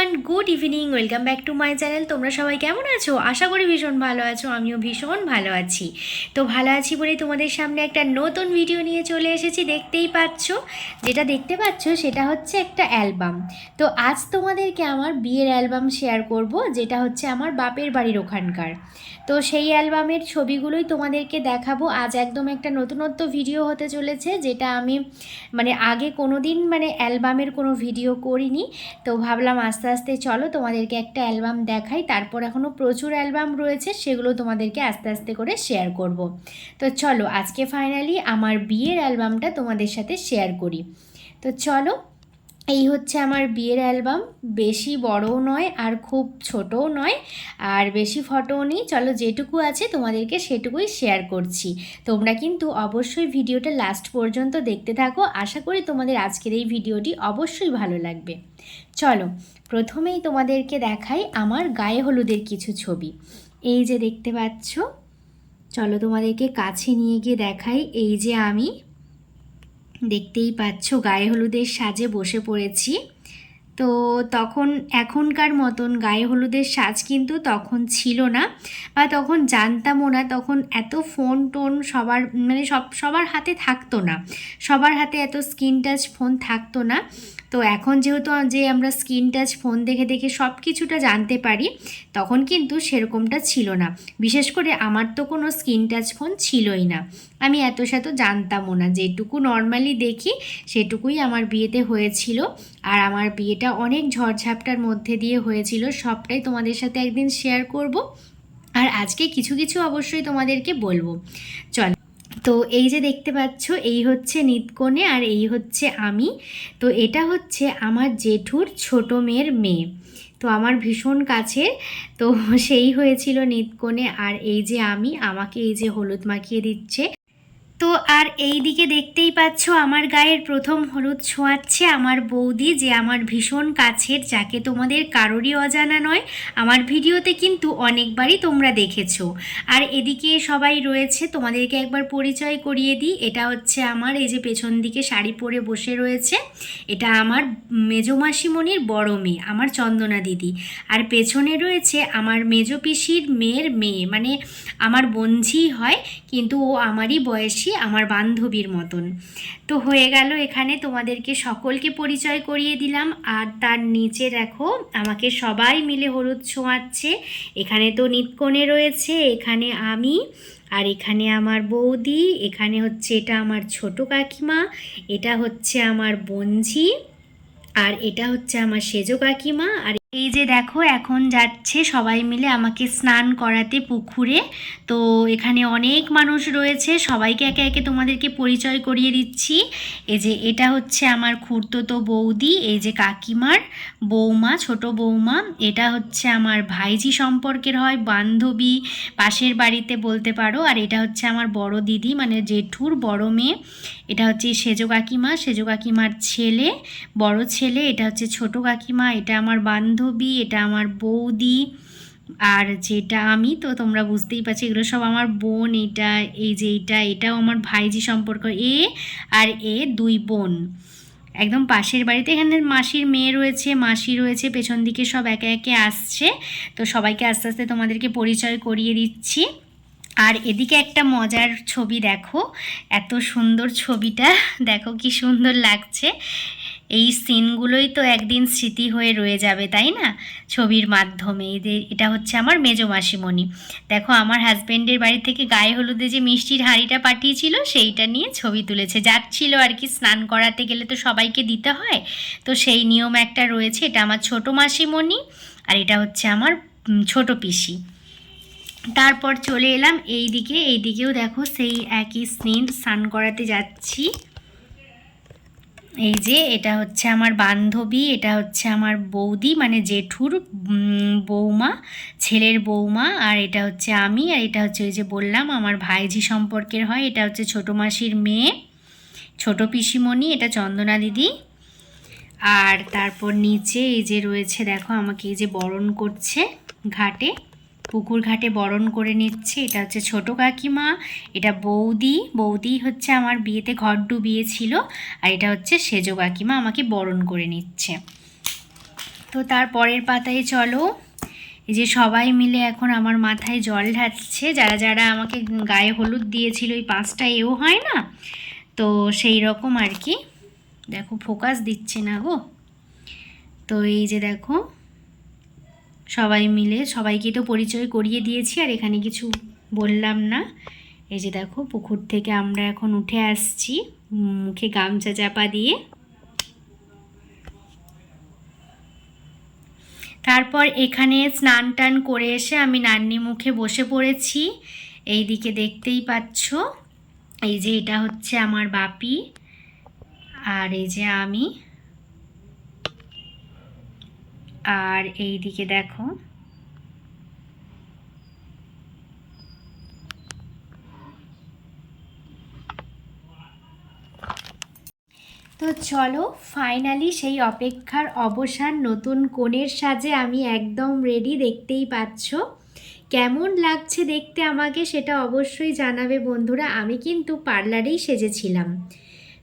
Everyone, good evening. Welcome back to my channel. তোমরা সবাই কেমন আছো? আশা করি ভীষণ ভালো আছো। আমিও ভীষণ ভালো আছি। তো ভালো আছি বলেই তোমাদের সামনে একটা নতুন ভিডিও নিয়ে চলে এসেছি। দেখতেই পাচ্ছ, যেটা দেখতে পাচ্ছ সেটা হচ্ছে একটা অ্যালবাম। তো আজ তোমাদেরকে আমার বিয়ের অ্যালবাম শেয়ার করব, যেটা হচ্ছে আমার বাপের বাড়ির ওখানকার। তো সেই অ্যালবামের ছবিগুলোই তোমাদেরকে দেখাবো। আজ একদম একটা নতুনত্ব ভিডিও হতে চলেছে, যেটা আমি আগে কোনো দিন অ্যালবামের কোনো ভিডিও করিনি। তো ভাবলাম আস্তে আস্তে চলো তোমাদেরকে একটা অ্যালবাম দেখাই। তারপর এখনও প্রচুর অ্যালবাম রয়েছে, সেগুলো তোমাদেরকে আস্তে আস্তে করে শেয়ার করব। তো চলো আজকে ফাইনালি আমার বিয়ের অ্যালবামটা তোমাদের সাথে শেয়ার করি। তো চলো, এই হচ্ছে আমার বিয়ের অ্যালবাম। বেশি বড়ও নয় আর খুব ছোটও নয়, আর বেশি ফটোও নেই। চলো যেটুকু আছে তোমাদেরকে সেটুকুই শেয়ার করছি। তোমরা কিন্তু অবশ্যই ভিডিওটা লাস্ট পর্যন্ত দেখতে থাকো। আশা করি তোমাদের আজকের এই ভিডিওটি অবশ্যই ভালো লাগবে। চলো প্রথমেই তোমাদেরকে দেখাই আমার গায়ে হলুদের কিছু ছবি। এই যে দেখতে পাচ্ছ, চলো তোমাদেরকে কাছে নিয়ে গিয়ে দেখাই। এই যে আমি, দেখতেই পাচ্ছ গায়ে হলুদের সাজে বসে পড়েছি। তো তখন এখনকার মতন গায়ে হলুদের সাজ কিন্তু তখন ছিল না, বা তখন জানতামও না। তখন এত ফোন টোন সবার হাতে থাকতো না, সবার হাতে এত স্ক্রিন টাচ ফোন থাকতো না। তো এখন যেহেতু আমরা স্ক্রিন টাচ ফোন দেখে দেখে সব কিছুটা জানতে পারি, তখন কিন্তু সেরকমটা ছিল না। বিশেষ করে আমার তো কোনো স্ক্রিন টাচ ফোন ছিলই না, আমি এত শত জানতামও না। যেটুকু নর্মালি দেখি সেটুকুই আমার বিয়েতে হয়েছিল। আর আমার বিয়েটা অনেক ঝড়ঝাপটার মধ্যে দিয়ে হয়েছিল, সবটাই তোমাদের সাথে একদিন শেয়ার করব। আর আজকে কিছু কিছু অবশ্যই তোমাদেরকে বলবো। চল, তো এই যে দেখতে পাচ্ছ, এই হচ্ছে নিতকনে আর এই হচ্ছে আমি। তো এটা হচ্ছে আমার জেঠুর ছোটো মেয়ের মেয়ে, তো আমার ভীষণ কাছের। তো সেই হয়েছিল নিতকনে। আর এই যে আমি, আমাকে এই যে হলুদ মাখিয়ে দিচ্ছে। তো আর এই দিকে দেখতেই পাচ্ছ, আমার গায়ের প্রথম হলুদ ছোঁয়াচ্ছে আমার বৌদি, যে আমার ভীষণ কাছের, যাকে তোমাদের কারোরই অজানা নয়। আমার ভিডিওতে কিন্তু অনেকবারই তোমরা দেখেছো। আর এদিকে সবাই রয়েছে, তোমাদেরকে একবার পরিচয় করিয়ে দিই। এটা হচ্ছে আমার, এই যে পেছন দিকে শাড়ি পরে বসে রয়েছে, এটা আমার মেজো মাসিমণির বড় মেয়ে, আমার চন্দনা দিদি। আর পেছনে রয়েছে আমার মেজো পিসির মেয়ের মেয়ে, আমার বোনঝি হয়, কিন্তু ও আমারই বয়সী, আমার বান্ধবীর মতন। তো হয়ে গেল, এখানে তোমাদেরকে সকলকে পরিচয় করিয়ে দিলাম। আর তার নিচে দেখো, আমাকে সবাই মিলে হলুদ ছোঁয়াচ্ছে। এখানে তো নিতকনে রয়েছে, এখানে আমি, আর এখানে আমার বৌদি, এখানে হচ্ছে এটা আমার ছোট কাকিমা, এটা হচ্ছে আমার বোনঝি, আর এটা হচ্ছে আমার সেজো কাকিমা। আর এই যে দেখো, এখন যাচ্ছে সবাই মিলে আমাকে স্নান করাতে পুকুরে। তো এখানে অনেক মানুষ রয়েছে, সবাইকে একে একে তোমাদেরকে পরিচয় করিয়ে দিচ্ছি। এই যে এটা হচ্ছে আমার খুড়তুতো বৌদি, এই যে কাকিমার বৌমা, ছোট বৌমা। এটা হচ্ছে আমার ভাইঝি সম্পর্কের হয়, বান্ধবী, পাশের বাড়িতে বলতে পারো। আর এটা হচ্ছে আমার বড় দিদি, জেঠুর বড় মেয়ে। এটা হচ্ছে সেজো কাকিমা, সেজো কাকিমার ছেলে, বড় ছেলে। এটা হচ্ছে ছোট কাকিমা, এটা আমার বান্ধবী, এটা আমার বৌদি, আর যেটা আমি, তো তোমরা বুঝতেই পারছো এগুলো সব আমার বোন। এটা, এই যে এটাও আমার ভাইঝি সম্পর্ক, আর দুই বোন, একদম পাশের বাড়িতে। এখানে মাসির মেয়ে রয়েছে, মাসি রয়েছে, পেছন দিকে সব একে একে আসছে। তো সবাইকে আস্তে আস্তে তোমাদেরকে পরিচয় করিয়ে দিচ্ছি। আর এদিকে একটা মজার ছবি দেখো, এত সুন্দর ছবিটা, দেখো কি সুন্দর লাগছে। এই সিনগুলোই তো একদিন স্মৃতি হয়ে রয়ে যাবে, তাই না, ছবির মাধ্যমে। এটা হচ্ছে আমার মেজো মাসিমণি। দেখো, আমার হাজব্যান্ডের বাড়ি থেকে গায়ে হলুদে যে মিষ্টির হাঁড়িটা পাঠিয়েছিল, সেইটা নিয়ে ছবি তুলেছে। যাচ্ছিল আর কি, স্নান করাতে গেলে তো সবাইকে দিতে হয়, তো সেই নিয়ম একটা রয়েছে। এটা আমার ছোট মাসিমণি, আর এটা হচ্ছে আমার ছোট পিসি। তারপর চলে এলাম এইদিকেও দেখো সেই একই স্নান করাতে যাচ্ছি। এই যে এটা হচ্ছে আমার বান্ধবী, এটা হচ্ছে আমার বৌদি, জেঠুর বৌমা, ছেলের বৌমা। আর এটা হচ্ছে আমি, আর এটা হচ্ছে ওই যে বললাম আমার ভাইঝি সম্পর্কের হয়, এটা হচ্ছে ছোটো মাসির মেয়ে, ছোট পিসিমণি, এটা চন্দনা দিদি। আর তারপর নিচে এই যে রয়েছে, দেখো আমাকে এই যে বরণ করছে ঘাটে, পুকুর ঘাটে বরণ করে নিচ্ছে। এটা হচ্ছে ছোট কাকিমা, এটা বৌদি হচ্ছে আমার বিয়েতে ঘর ডুবিয়েছিল। আর এটা হচ্ছে সেজো কাকিমা, আমাকে বরণ করে নিচ্ছে। তো তার পরের পাতায় চলো, এই যে সবাই মিলে এখন আমার মাথায় জল ঢালছে, যারা যারা আমাকে গায়ে হলুদ দিয়েছিল, ওই 5টা এও হয় না, তো সেই রকম আর কি। দেখো ফোকাস দিচ্ছে না গো। তো এই যে দেখো সবাই মিলে সবাইকে তো পরিচয় করিয়ে দিয়েছি, আর এখানে কিছু বললাম না। এই যে দেখো পুকুর থেকে আমরা এখন উঠে আসছি, মুখে গামছা চাপা দিয়ে। তারপর এখানে স্নান টান করে এসে আমি নান্নি মুখে বসে পড়েছি। এই দিকে দেখতেই পাচ্ছ, এই যে এটা হচ্ছে আমার বাপি, আর এই যে আমি, আর এই দিকে দেখো তো চলো ফাইনালি সেই অপেক্ষার অবসান, নতুন কনের সাজে আমি একদম রেডি, দেখতেই পাচ্ছ। কেমন লাগছে দেখতে আমাকে সেটা অবশ্যই জানাবে বন্ধুরা। আমি কিন্তু পার্লারেই সেজেছিলাম,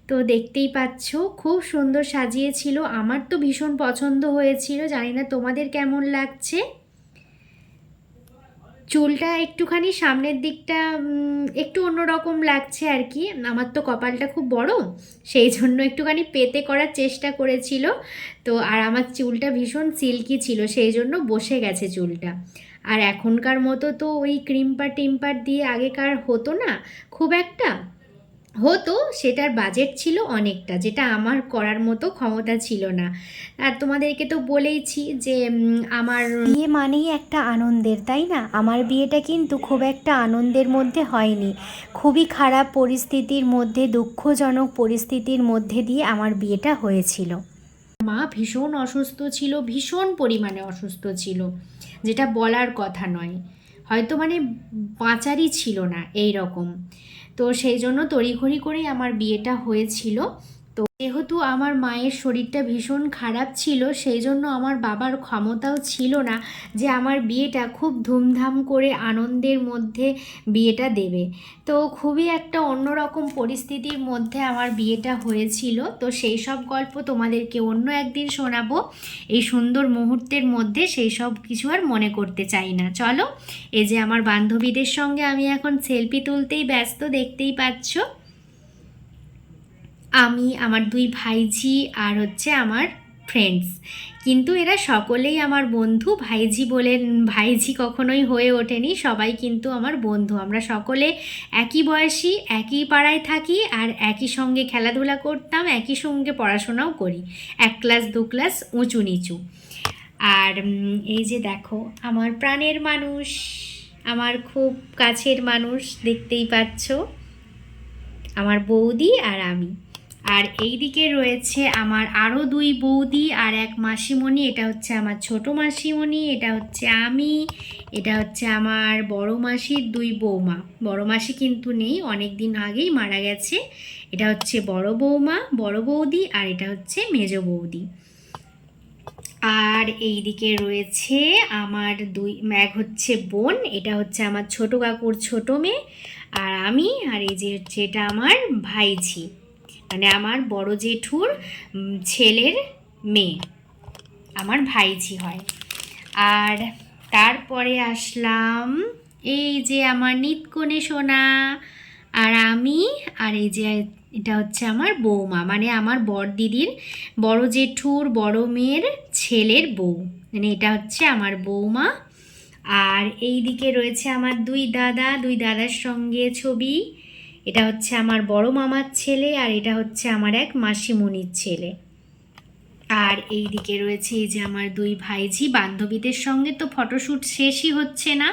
তো দেখতেই পাচ্ছ খুব সুন্দর সাজিয়েছিল, আমার তো ভীষণ পছন্দ হয়েছিল, জানি না তোমাদের কেমন লাগছে। চুলটা একটুখানি সামনের দিকটা একটু অন্যরকম লাগছে আর কি, আমার তো কপালটা খুব বড়, সেই জন্য একটুখানি পেতে করার চেষ্টা করেছিল। তো আর আমার চুলটা ভীষণ সিল্কি ছিল, সেই জন্য বসে গেছে চুলটা। আর এখনকার মতো তো ওই ক্রিম্পার টিম্পার দিয়ে আগেকার হতো না খুব একটা, হতো সেটার বাজেট ছিল অনেকটা, যেটা আমার করার মতো ক্ষমতা ছিল না। আর তোমাদেরকে তো বলেইছি যে আমার বিয়ে মানেই একটা আনন্দের, তাই না? আমার বিয়েটা কিন্তু খুব একটা আনন্দের মধ্যে হয়নি, খুবই খারাপ পরিস্থিতির মধ্যে, দুঃখজনক পরিস্থিতির মধ্যে দিয়ে আমার বিয়েটা হয়েছিল। মা ভীষণ অসুস্থ ছিল, ভীষণ পরিমাণে অসুস্থ ছিল, যেটা বলার কথা নয়, হয়তো মানে বাঁচারই ছিল না এই রকম। তো সেই জন্য তড়িঘড়ি করেই আমার বিয়েটা হয়েছিল। তো যেহেতু আমার মায়ের শরীরটা ভীষণ খারাপ ছিল, সেই জন্য আমার বাবার ক্ষমতাও ছিল না যে আমার বিয়েটা খুব ধুমধাম করে আনন্দের মধ্যে বিয়েটা দেবে। তো খুবই একটা অন্যরকম পরিস্থিতির মধ্যে আমার বিয়েটা হয়েছিল। তো সেই সব গল্প তোমাদেরকে অন্য একদিন শোনাবো, এই সুন্দর মুহূর্তের মধ্যে সেই সব কিছু আর মনে করতে চাই না। চলো, এই যে আমার বান্ধবীদের সঙ্গে আমি এখন সেলফি তুলতেই ব্যস্ত, দেখতেই পাচ্ছ। আমি, আমার 2 ভাইঝি আর হচ্ছে আমার ফ্রেন্ডস, কিন্তু এরা সকলেই আমার বন্ধু। ভাইঝি বলে ভাইঝি কখনোই হয়ে ওঠেনি, সবাই কিন্তু আমার বন্ধু। আমরা সকলে একই বয়সী, একই পাড়ায় থাকি, আর একই সঙ্গে খেলাধুলা করতাম, একই সঙ্গে পড়াশোনাও করি, 1 ক্লাস 2 ক্লাস উঁচু নিচু। আর এই যে দেখো আমার প্রাণের মানুষ, আমার খুব কাছের মানুষ, দেখতেই পাচ্ছ আমার বৌদি আর আমি। আর এই দিকে রয়েছে আমার আরও 2 বৌদি আর 1 মাসিমণি, এটা হচ্ছে আমার ছোট মাসিমণি, এটা হচ্ছে আমি, এটা হচ্ছে আমার বড় মাসির 2 বৌমা। বড় মাসি কিন্তু নেই, অনেক দিন আগেই মারা গেছে। এটা হচ্ছে বড় বৌমা, বড় বৌদি, আর এটা হচ্ছে মেজ বৌদি। আর এই দিকে রয়েছে আমার 2 এক হচ্ছে বোন, এটা হচ্ছে আমার ছোট কাকুর ছোট মেয়ে, আর আমি, আর এই যে হচ্ছে এটা আমার ভাইঝি, মানে আমার বড় জেঠুর ছেলের মেয়ে, আমার ভাইঝি হয়। আর তারপরে আসলাম, এই যে আমার নিতকনে সোনা আর আমি, আর এই যে এটা হচ্ছে আমার বৌমা, মানে আমার বড় দিদির বড় জেঠুর বড় মেয়ের ছেলের বউ, মানে এটা হচ্ছে আমার বৌমা। আর এই দিকে রয়েছে আমার 2 দাদা, 2 দাদার সঙ্গে ছবি, এটা হচ্ছে আমার বড় মামার ছেলে, আর এটা হচ্ছে আমার 1 মাসিমণির ছেলে। আর এই দিকে রয়েছে এই যে আমার 2 ভাইঝি। বান্ধবীদের সঙ্গে তো ফটোশ্যুট শেষই হচ্ছে না,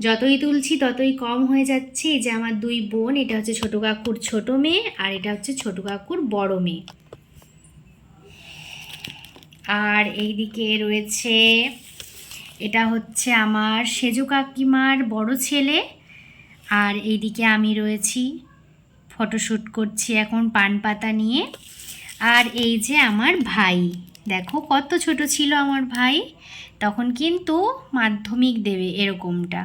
যতই তুলছি ততই কম হয়ে যাচ্ছে। এই যে আমার 2 বোন, এটা হচ্ছে ছোট কাকুর ছোট মেয়ে, আর এটা হচ্ছে ছোট কাকুর বড় মেয়ে। আর এই দিকে রয়েছে, এটা হচ্ছে আমার সেজু কাকিমার বড় ছেলে, আর এইদিকে আমি রয়েছি, ফটোশ্যুট করছি এখন পান পাতা নিয়ে। আর এই যে আমার ভাই, দেখো কত ছোট ছিল আমার ভাই, তখন কিন্তু মাধ্যমিক দেবে এরকমটা,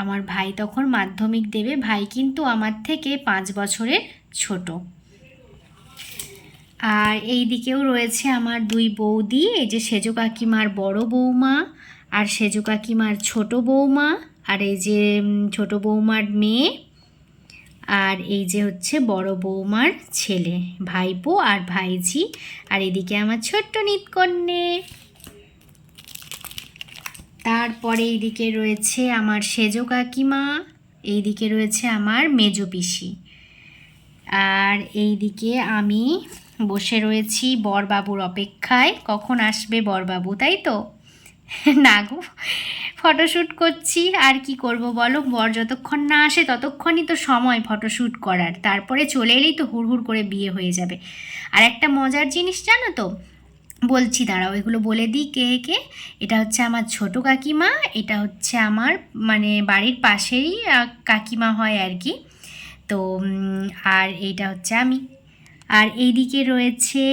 আমার ভাই তখন মাধ্যমিক দেবে। ভাই কিন্তু আমার থেকে 5 বছরের ছোট। আর এই দিকেও রয়েছে আমার দুই বৌদি, এই যে সেজো কাকিমার বড় বৌমা আর সেজো কাকিমার ছোট বৌমা, আর এই যে ছোট বৌমার মেয়ে, আর এই যে হচ্ছে বড় বৌমার ছেলে, ভাইপো আর ভাইঝি। আর এদিকে আমার ছোট্ট নিতকন্যে। তারপরে এইদিকে রয়েছে আমার সেজো কাকিমা, এইদিকে রয়েছে আমার মেজো পিসি, আর এইদিকে আমি বসে রয়েছি বরবাবুর অপেক্ষায়, কখন আসবে বরবাবু, তাই তো? না গো, ফটোশ্যুট করছি, আর কি করব বলো, বর যতক্ষণ না আসে ততক্ষণই তো সময় ফটোশ্যুট করার, তারপরে চলে এলেই তো হুড়হুড় করে বিয়ে হয়ে যাবে। আর একটা মজার জিনিস জানো তো, বলছি দাঁড়াও, এগুলো বলে দিই কে কে। এটা হচ্ছে আমার ছোট কাকিমা, এটা হচ্ছে আমার মানে বাড়ির পাশেই কাকিমা হয় আর কি। তো আর এইটা হচ্ছে আমি। আর এইদিকে রয়েছে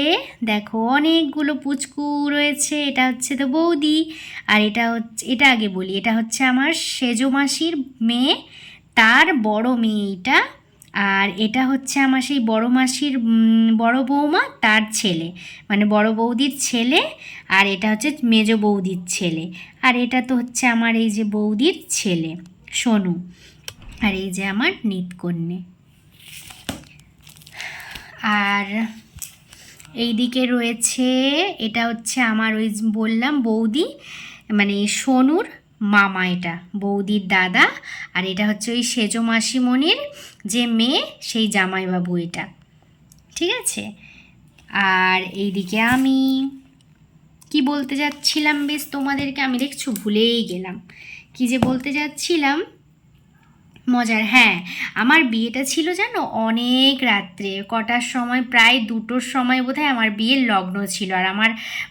দেখো অনেকগুলো পুচকু রয়েছে, এটা হচ্ছে তো বৌদি। আর এটা হচ্ছে, এটা আগে বলি, এটা হচ্ছে আমার সেজো মাসির মেয়ে, তার বড় মেয়ে এটা। আর এটা হচ্ছে আমার সেই বড় মাসির বড় বৌমা, তার ছেলে, মানে বড় বৌদির ছেলে। আর এটা হচ্ছে মেজো বৌদির ছেলে। আর এটা তো হচ্ছে আমার এই যে বৌদির ছেলে সোনু। আর এই যে আমার নিতকন্যে। আর এই দিকে রয়েছে, এটা হচ্ছে আমার ওই বললাম বৌদি, মানে সোনুর মামা, এটা বৌদির দাদা। আর এটা হচ্ছে ওই সেজো মাসিমণির যে মেয়ে, সেই জামাইবাবু এটা, ঠিক আছে। আর এইদিকে আমি কি বলতে যাচ্ছিলাম বেশ তোমাদেরকে, আমি দেখছো ভুলেই গেলাম কি যে বলতে যাচ্ছিলাম মজার। হ্যাঁ, আমার বিয়েটা ছিল জানো অনেক রাত্রে, কটার সময়, প্রায় 2টোর সময় বোধহয় আমার বিয়ের লগ্ন ছিল। আর আমার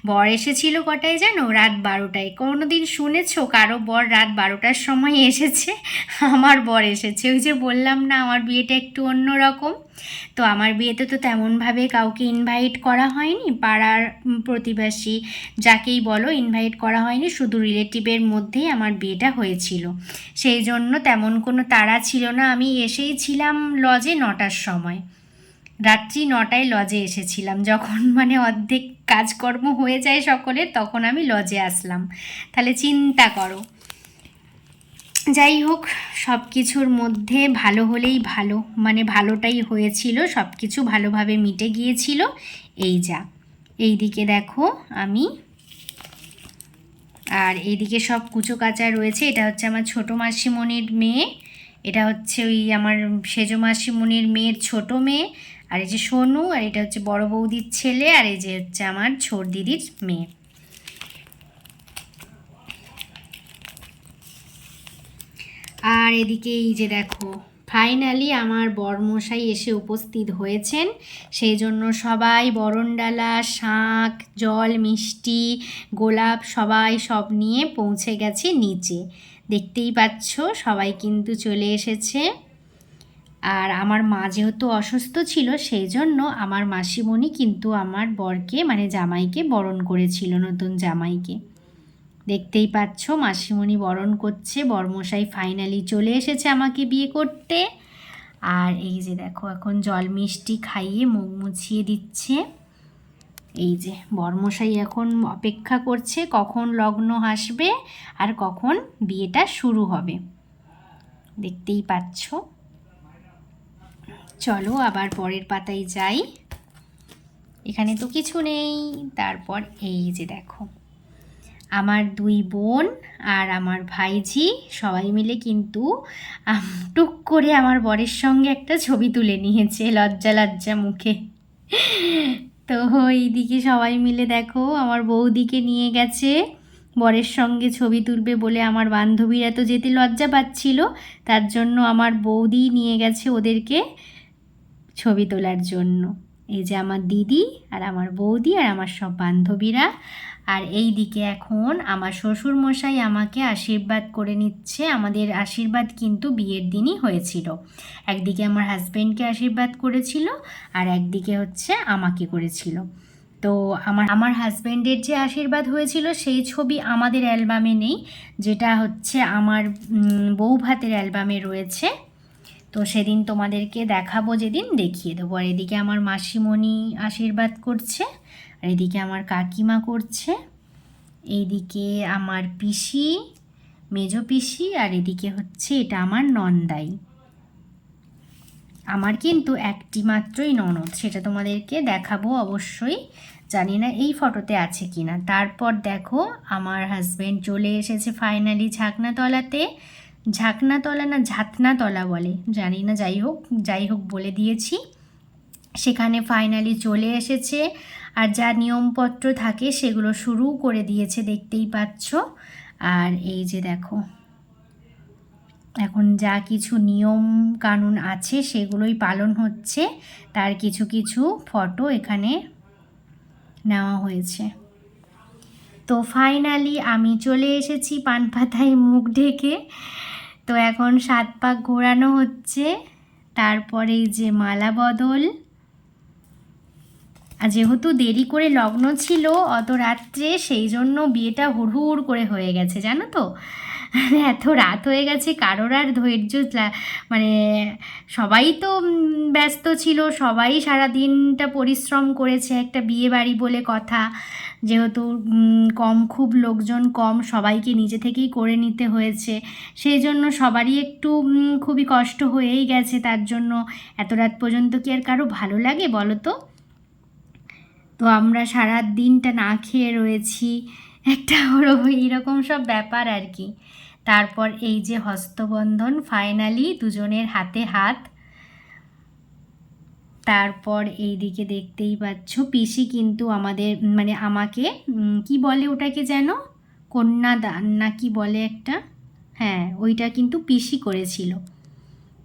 বর এসেছিল কটায় জানো, রাত 12টায়। কোনো দিন শুনেছো কারো বর রাত 12টার সময় এসেছে? আমার বর এসেছে। ওই যে বললাম না আমার বিয়েটা একটু অন্য রকম। তো আমার বিয়েতে তো তেমনভাবে কাউকে ইনভাইট করা হয়নি, পাড়ার প্রতিবেশী যাকেই বলো ইনভাইট করা হয়নি, শুধু রিলেটিভের মধ্যেই আমার বিয়েটা হয়েছিল। সেই জন্য তেমন কোনো তাড়া ছিল না, আমি এসেই ছিলাম লজে 9টার সময়, রাত্রি 9টায় লজে এসেছিলাম, যখন মানে অর্ধেক কাজকর্ম হয়ে যায় সকলের, তখন আমি লজে আসলাম। তাহলে চিন্তা করো। যাই হোক, সব কিছুর মধ্যে ভালো হলেই ভালো, মানে ভালোটাই হয়েছিল, সব কিছু ভালোভাবে মিটে গিয়েছিল। এই যা, এই দিকে দেখো আমি, আর এইদিকে সব কুচো কাচা রয়েছে। এটা হচ্ছে আমার ছোটো মাসিমণির মেয়ে, এটা হচ্ছে ওই আমার সেজো মাসিমণির মেয়ের ছোট মেয়ে। আর এই যে সোনু, আর এটা হচ্ছে বড় বৌদির ছেলে, আর এই যে হচ্ছে আমার ছোট দিদির মেয়ে। আর এদিকে এই যে দেখো ফাইনালি আমার বরমশাই এসে উপস্থিত হয়েছেন, সেই জন্য সবাই বরণডালা, শাঁখ, জল, মিষ্টি, গোলাপ সবাই সব নিয়ে পৌঁছে গেছে নিচে। দেখতেই পাচ্ছ সবাই কিন্তু চলে এসেছে। আর আমার মা যেহেতু অসুস্থ ছিল, সেই জন্য আমার মাসিমণি কিন্তু আমার বরকে মানে জামাইকে বরণ করেছিল, নতুন জামাইকে। দেখতেই পাচ্ছ মাসিমণি বরণ করছে, বরমশাই ফাইনালি চলে এসেছে আমাকে বিয়ে করতে। আর এই যে দেখো এখন জল মিষ্টি খাইয়ে মুখ মুছিয়ে দিচ্ছে। এই যে বরমশাই এখন অপেক্ষা করছে কখন লগ্ন আসবে আর কখন বিয়েটা শুরু হবে, দেখতেই পাচ্ছ। চলো আবার পরের পাতায় যাই, এখানে তো কিছু নেই। তারপর এই যে দেখো আমার দুই বোন আর আমার ভাইঝি সবাই মিলে কিন্তু টুক করে আমার বরের সঙ্গে একটা ছবি তুলে নিয়েছে লজ্জা লজ্জা মুখে। তো এইদিকে সবাই মিলে দেখো আমার বৌদিকে নিয়ে গেছে বরের সঙ্গে ছবি তুলবে বলে, আমার বান্ধবীরা তো যেতে লজ্জা পাচ্ছিল, তার জন্য আমার বৌদি নিয়ে গেছে ওদেরকে ছবি তোলার জন্য। এই যে আমার দিদি আর আমার বৌদি আর আমার সব বান্ধবীরা। আর এই দিকে এখন আমার শ্বশুরমশাই আমাকে আশীর্বাদ করে নিচ্ছে। আমাদের আশীর্বাদ কিন্তু বিয়ের দিনই হয়েছিল, একদিকে আমার হাজব্যান্ডকে আশীর্বাদ করেছিল আর একদিকে হচ্ছে আমাকে করেছিল। তো আমার হাজব্যান্ডের যে আশীর্বাদ হয়েছিল সেই ছবি আমাদের অ্যালবামে নেই, যেটা হচ্ছে আমার বউ ভাতের অ্যালবামে রয়েছে। তো সেদিন তোমাদেরকে দেখাবো, যেদিন দেখিয়ে দেবো। আর এদিকে আমার মাসিমণি আশীর্বাদ করছে, আর এদিকে আমার কাকিমা করছে, এইদিকে আমার পিসি, মেজো পিসি, আর এদিকে হচ্ছে এটা আমার নন্দাই। আমার কিন্তু একটি মাত্রই ননদ, সেটা তোমাদেরকে দেখাবো অবশ্যই, জানি না এই ফটোতে আছে কি না। তারপর দেখো আমার হাজব্যান্ড চলে এসেছে ফাইনালি ঝাকনাতলাতে। ঝাকনাতলা না ঝাতনাতলা বলে, জানি না, যাই হোক বলে দিয়েছি। সেখানে ফাইনালি চলে এসেছে, আর যা নিয়মপত্র থাকে সেগুলো শুরু করে দিয়েছে, দেখতেই পাচ্ছ। আর এই যে দেখো, এখন যা কিছু নিয়ম কানুন আছে সেগুলোই পালন হচ্ছে, তার কিছু কিছু ফটো এখানে নেওয়া হয়েছে। তো ফাইনালি আমি চলে এসেছি পান পাতায় মুখ ঢেকে। তো এখন 7 পাক ঘোরানো হচ্ছে, তারপরে যে মালা বদল। আর যেহেতু দেরি করে লগ্ন ছিল অত রাত্রে, সেই জন্য বিয়েটা হুড়হুড় করে হয়ে গেছে, জানো তো। এত রাত হয়ে গেছে, কারোর আর ধৈর্য, মানে সবাই তো ব্যস্ত ছিল, সবাই সারা দিনটা পরিশ্রম করেছে, একটা বিয়ে বাড়ি বলে কথা, যেহেতু খুব লোকজন কম, সবাইকে নিজে থেকেই করে নিতে হয়েছে, সেই জন্য সবারই একটু খুবই কষ্ট হয়েই গেছে। তার জন্য এত রাত পর্যন্ত কি আর কারো ভালো লাগে বলো তো। তো আমরা সারা দিনটা না খেয়ে রয়েছি, একটা হলো এইরকম সব ব্যাপার আর কি। তারপর এই যে হস্তবন্ধন, ফাইনালি দুজনের হাতে হাত। তারপর এই দিকে দেখতেই পাচ্ছ পিসি কিন্তু আমাদের, মানে আমাকে কি বলে ওটাকে যেন, কন্যাদান না কি বলে একটা, হ্যাঁ ওইটা কিন্তু পিসি করেছিল।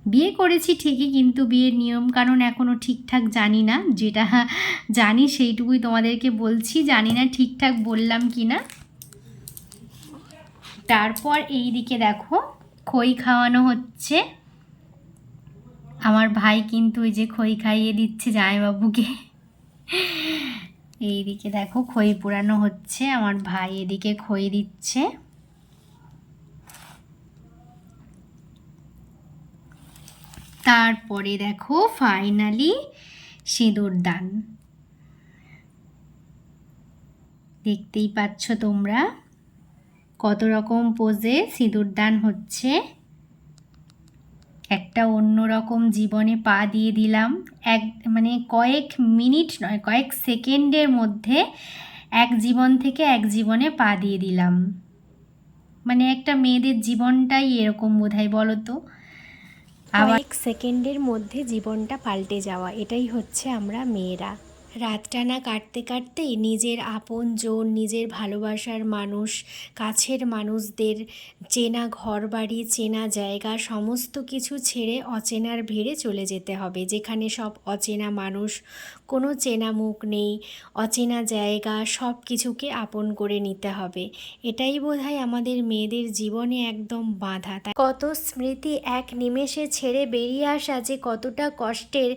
বিয়ে করেছি ঠিকই, কিন্তু বিয়ের নিয়মকানুন এখনও ঠিকঠাক জানি না, যেটা জানি সেইটুকুই তোমাদেরকে বলছি, জানি না ঠিকঠাক বললাম কি না। তারপর এই দিকে দেখো খই খাওয়ানো হচ্ছে, আমার ভাই কিন্তু ওই যে খই খাইয়ে দিচ্ছে জামাইবাবুকে। এই দিকে দেখো খই পোড়ানো হচ্ছে, আমার ভাই এদিকে খই দিচ্ছে। তারপরে দেখো ফাইনালি সিঁদুর দান, দেখতেই পাচ্ছ তোমরা কত রকম পোজে সিঁদুর দান হচ্ছে। একটা অন্যরকম জীবনে পা দিয়ে দিলাম, মানে কয়েক মিনিট নয়, কয়েক সেকেন্ডের মধ্যে এক জীবন থেকে এক জীবনে পা দিয়ে দিলাম। মানে একটা মেয়েদের জীবনটাই এরকম বোধহয়, বলো তো। আবার কয়েক সেকেন্ডের মধ্যে জীবনটা পাল্টে যাওয়া, এটাই হচ্ছে আমরা মেয়েরা। রাতটানা কাটতে কাটতেই নিজের আপনজন, নিজের ভালোবাসার মানুষ, কাছের মানুষদের, চেনা ঘরবাড়ি, চেনা জায়গা, সমস্ত কিছু ছেড়ে অচেনার ভিড়ে চলে যেতে হবে, যেখানে সব অচেনা মানুষ, কোনো চেনা মুখ নেই, অচেনা জায়গা, সব কিছুকে আপন করে নিতে হবে। এটাই বোধহয় আমাদের মেয়েদের জীবনে একদম বাঁধা। তাই কত স্মৃতি এক নিমেষে ছেড়ে বেরিয়ে আসা যে কতটা কষ্টের,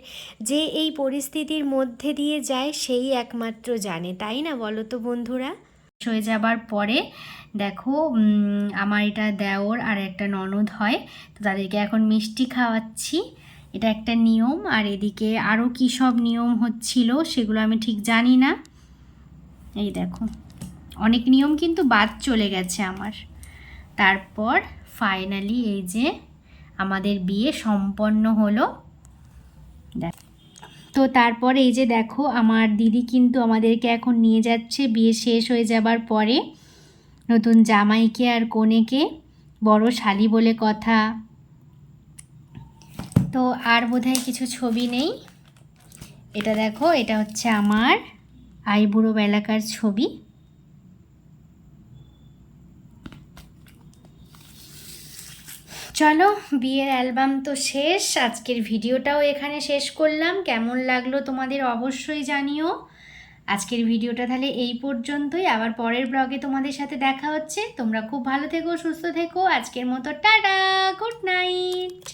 যে এই পরিস্থিতির মধ্যে দিয়ে যায় সেই একমাত্র জানে, তাই না বলো তো বন্ধুরা। হয়ে যাবার পরে দেখো আমার এটা দেওর আর একটা ননদ হয়, তো তাদেরকে এখন মিষ্টি খাওয়াচ্ছি, এটা একটা নিয়ম। আর এদিকে আরও কী সব নিয়ম হচ্ছিল সেগুলো আমি ঠিক জানি না। এই দেখো অনেক নিয়ম কিন্তু বাদ চলে গেছে আমার। তারপর ফাইনালি এই যে আমাদের বিয়ে সম্পন্ন হলো। তো তারপর এই যে দেখো আমার দিদি কিন্তু আমাদেরকে এখন নিয়ে যাচ্ছে বিয়ে শেষ হয়ে যাবার পরে নতুন জামাইকে আর কনেকে, বড় শালি বলে কথা। তো আর বোধহয় কিছু ছবি নেই। এটা দেখো, এটা হচ্ছে আমার আইবুড়ো বেলাকার ছবি। চলো বিয়ের অ্যালবাম তো শেষ, আজকের ভিডিওটাও এখানে শেষ করলাম। কেমন লাগলো তোমাদের অবশ্যই জানিও। আজকের ভিডিওটা তাহলে এই পর্যন্তই, আবার পরের ব্লগে তোমাদের সাথে দেখা হচ্ছে। তোমরা খুব ভালো থেকো, সুস্থ থেকো। আজকের মতো টাটা, গুড নাইট।